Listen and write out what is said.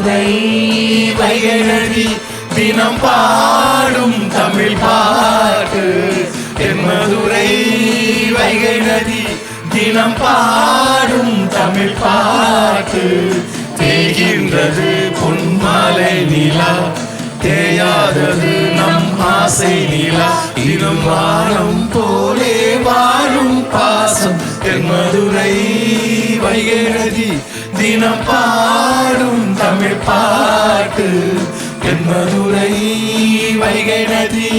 தென்மதுரை வைகை நதி தினம் பாடும் தமிழ் பாட்டு. தென்மதுரை வைகை நதி தினம் பாடும் தமிழ் பாட்டு. தேய்கின்றது பொன்மாலை நிலா, தேயாதது நம் ஆசை நிலா. இனம் வானம் போலே வாழும் பாசம். தென்மதுரை வைகை நதி தினம் பாடும் தமிழ் பாட்டு. தென்மதுரை வைகை நதி.